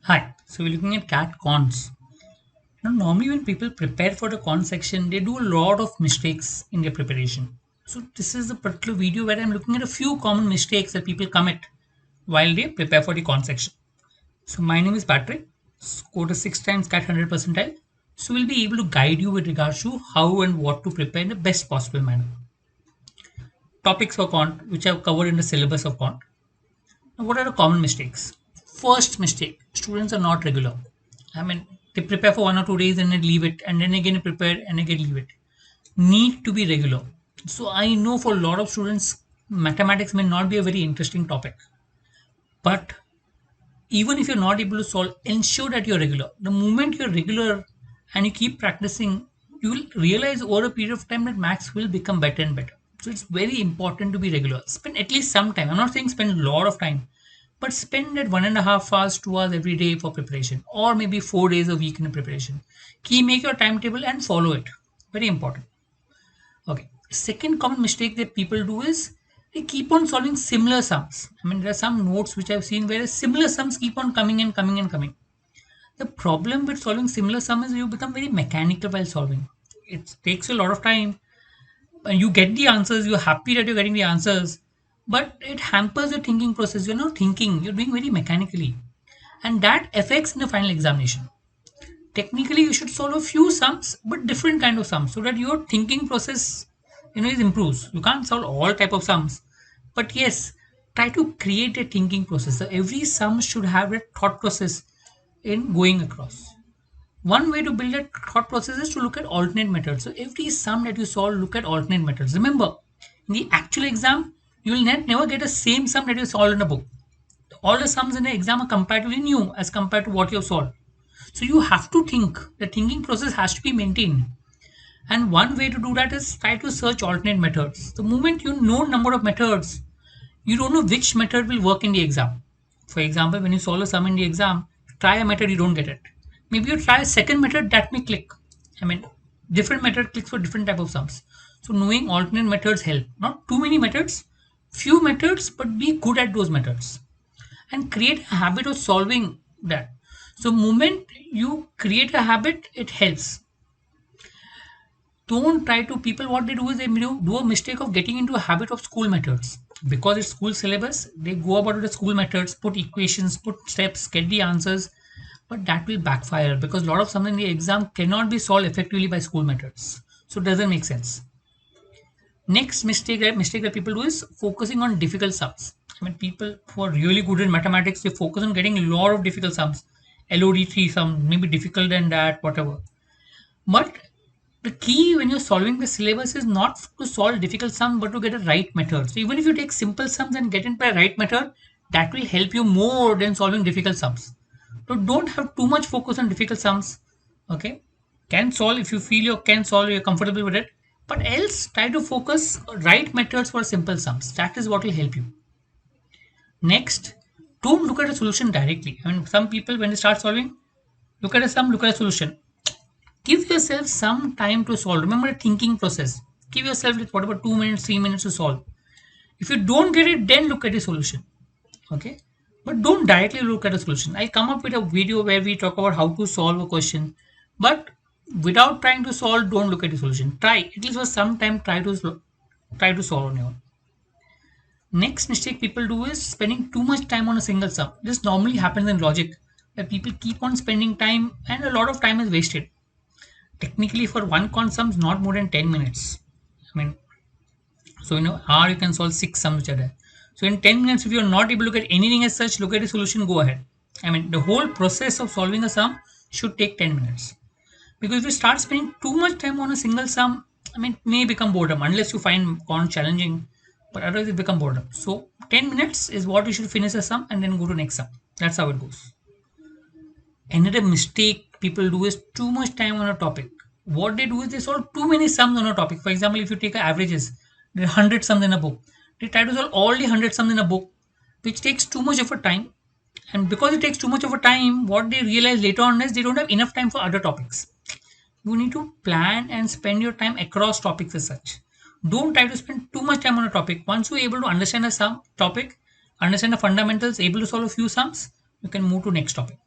Hi, so we're looking at CAT cons. Normally when people prepare for the con section, they do a lot of mistakes in their preparation. So this is a particular video where I'm looking at a few common mistakes that people commit while they prepare for the con section. So my name is Patrick, scored a 6 times CAT 100 percentile. So we'll be able to guide you with regards to how and what to prepare in the best possible manner. Topics for con, which I've covered in the syllabus of con. Now, what are the common mistakes? First mistake, students are not regular. I mean, they prepare for 1 or 2 days and then leave it, and then again prepare and again leave it. Need to be regular. So I know for a lot of students, mathematics may not be a very interesting topic, but even if you're not able to solve, ensure that you're regular. The moment you're regular and you keep practicing, you will realize over a period of time that maths will become better and better. So it's very important to be regular. Spend at least some time. I'm not saying spend a lot of time, but spend that 1.5 hours, 2 hours every day for preparation, or maybe 4 days a week in preparation. Key, make your timetable and follow it. Very important. Okay. Second common mistake that people do is they keep on solving similar sums. I mean, there are some notes which I've seen where similar sums keep on coming and coming and coming. The problem with solving similar sums is you become very mechanical while solving. It takes a lot of time. And you get the answers, you're happy that you're getting the answers, but it hampers your thinking process. You're not thinking, you're doing very mechanically. And that affects in the final examination. Technically, you should solve a few sums, but different kind of sums, so that your thinking process, is improves. You can't solve all type of sums, but yes, try to create a thinking process. So every sum should have a thought process in going across. One way to build a thought process is to look at alternate methods. So every sum that you solve, look at alternate methods. Remember, in the actual exam, you will never get the same sum that you solved in a book. All the sums in the exam are comparatively new as compared to what you have solved. So you have to think. The thinking process has to be maintained. And one way to do that is try to search alternate methods. The moment you know number of methods, you don't know which method will work in the exam. For example, when you solve a sum in the exam, try a method, you don't get it. Maybe you try a second method that may click. I mean, different method clicks for different type of sums. So knowing alternate methods help. Not too many methods, few methods, but be good at those methods and create a habit of solving that. So moment you create a habit, it helps. Don't try to people what they do is they do a mistake of getting into a habit of school methods because it's school syllabus. They go about the school methods, put equations, put steps, get the answers, but that will backfire because a lot of something in the exam cannot be solved effectively by school methods. So it doesn't make sense. Next mistake that people do is focusing on difficult sums. I mean, people who are really good in mathematics, they focus on getting a lot of difficult sums, LOD3 sum, maybe difficult than that, whatever. But the key when you're solving the syllabus is not to solve difficult sums, but to get a right method. So even if you take simple sums and get it by right method, that will help you more than solving difficult sums. So don't have too much focus on difficult sums. Okay, can solve if you feel you can solve, you're comfortable with it, but else try to focus right methods for simple sums. That is what will help you. Next, don't look at a solution directly. I mean, some people when they start solving, look at a sum, look at a solution. Give yourself some time to solve. Remember the thinking process. Give yourself whatever 2 minutes, 3 minutes to solve. If you don't get it, then look at the solution. Okay, but don't directly look at a solution. I come up with a video where we talk about how to solve a question, but without trying to solve, don't look at the solution. Try at least for some time. Try to solve on your own. Next mistake people do is spending too much time on a single sum. This normally happens in logic, where people keep on spending time and a lot of time is wasted. Technically, for one con sums, not more than 10 minutes. I mean, so R you can solve 6 sums which are there. So in 10 minutes, if you're not able to get anything as such, look at the solution, go ahead. I mean, the whole process of solving a sum should take 10 minutes. Because if you start spending too much time on a single sum, I mean, it may become boredom unless you find con challenging, but otherwise it become boredom. So 10 minutes is what you should finish a sum and then go to next sum. That's how it goes. Another mistake people do is too much time on a topic. What they do is they solve too many sums on a topic. For example, if you take averages, there are 100 sums in a book. They try to solve all the 100 sums in a book, which takes too much of a time. And because it takes too much of a time, what they realize later on is they don't have enough time for other topics. You need to plan and spend your time across topics as such. Don't try to spend too much time on a topic. Once you're able to understand a sum topic, understand the fundamentals, able to solve a few sums, you can move to next topic.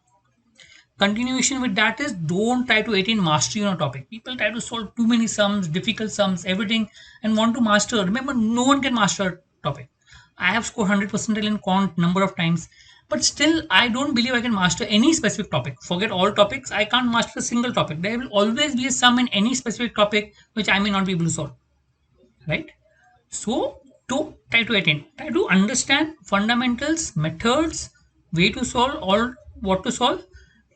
continuation with that is, don't try to attain mastery on a topic. People try to solve too many sums, difficult sums, everything, and want to master. Remember, no one can master a topic. I have scored 100 percentile in quant number of times, but still I don't believe I can master any specific topic. Forget all topics, I can't master a single topic. There will always be a sum in any specific topic which I may not be able to solve, right? So to try to attain, try to understand fundamentals, methods, way to solve, or what to solve.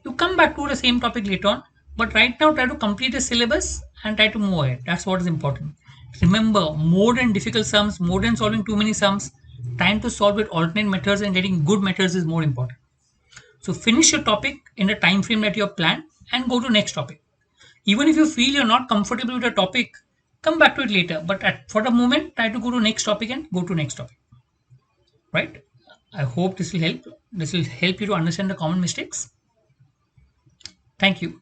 You come back to the same topic later on, but right now try to complete the syllabus and try to move ahead. That's what is important. Remember, more than difficult sums, more than solving too many sums, trying to solve with alternate methods and getting good methods is more important. So finish your topic in the time frame that you have planned and go to next topic. Even if you feel you're not comfortable with a topic, come back to it later. But for the moment, try to go to next topic and go to next topic. Right? I hope this will help. This will help you to understand the common mistakes. Thank you.